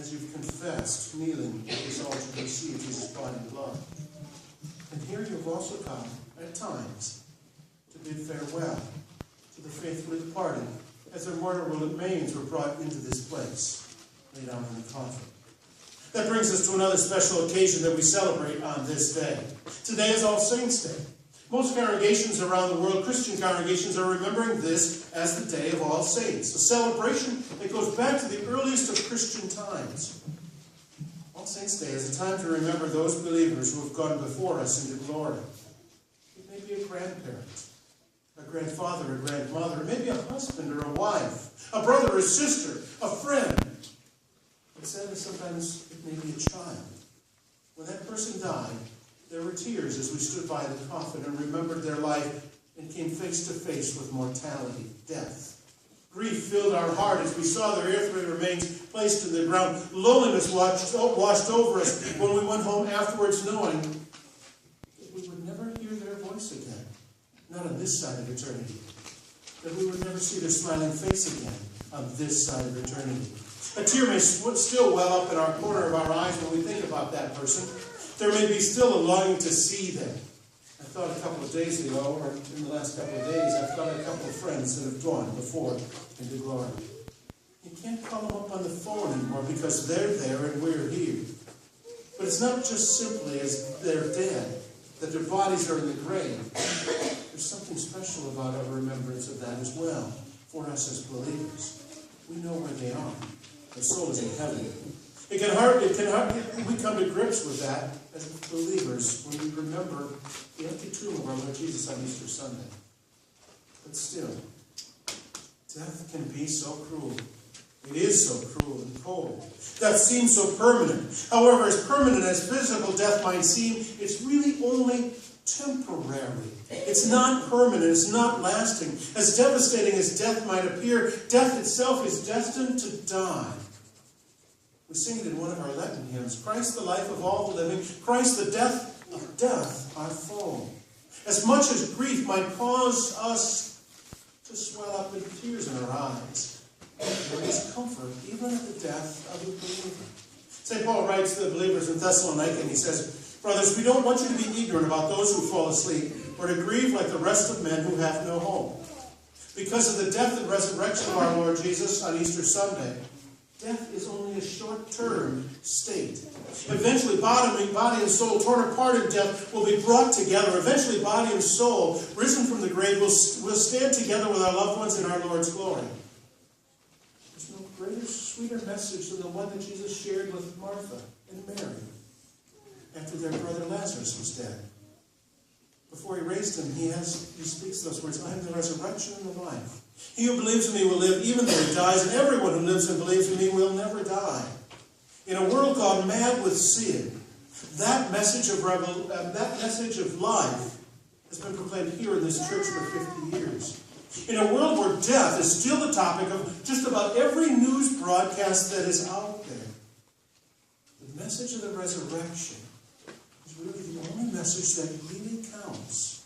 as you've confessed, kneeling at this altar to receive Jesus' body and blood. And here you've also come, at times, to bid farewell to the faithfully departed, as their mortal remains were brought into this place, laid out in the coffin. That brings us to another special occasion that we celebrate on this day. Today is All Saints' Day. Most congregations around the world, Christian congregations, are remembering this as the Day of All Saints, a celebration that goes back to the earliest of Christian times. All Saints' Day is a time to remember those believers who have gone before us into glory. It may be a grandparent, a grandfather, a grandmother, maybe a husband or a wife, a brother or sister, a friend. But sadly, sometimes it may be a child. When that person died, there were tears as we stood by the coffin and remembered their life and came face to face with mortality, death. Grief filled our heart as we saw their earthly remains placed in the ground. Loneliness washed over us when we went home afterwards, knowing that we would never hear their voice again, not on this side of eternity, that we would never see their smiling face again on this side of eternity. A tear may still well up in our corner of our eyes when we think about that person. There may be still a longing to see them. I thought a couple of days ago, or in the last couple of days, I've got a couple of friends that have gone before into glory. You can't call them up on the phone anymore because they're there and we're here. But it's not just simply as they're dead, that their bodies are in the grave. There's something special about our remembrance of that as well, for us as believers. We know where they are. Their soul is in heaven. We come to grips with that as believers when we remember the empty tomb of our Lord Jesus on Easter Sunday. But still, death can be so cruel. It is so cruel and cold. Death seems so permanent. However, as permanent as physical death might seem, it's really only temporary. It's not permanent. It's not lasting. As devastating as death might appear, death itself is destined to die. We sing it in one of our Latin hymns. Christ, the life of all the living. Christ, the death of death, our foe. As much as grief might cause us to swell up with tears in our eyes, there is comfort even at the death of a believer. St. Paul writes to the believers in Thessalonica, and he says, "Brothers, we don't want you to be ignorant about those who fall asleep, or to grieve like the rest of men who have no hope. Because of the death and resurrection of our Lord Jesus on Easter Sunday, death is only a short-term state. Eventually, body and soul, torn apart in death, will be brought together. Eventually, body and soul, risen from the grave, will stand together with our loved ones in our Lord's glory." There's no greater, sweeter message than the one that Jesus shared with Martha and Mary after their brother Lazarus was dead. Before he raised him, he speaks those words, "I am the resurrection and the life. He who believes in me will live even though he dies, and everyone who lives and believes in me will never die." In a world gone mad with sin, that message of life has been proclaimed here in this church for 50 years. In a world where death is still the topic of just about every news broadcast that is out there, the message of the resurrection is really the only message that really counts.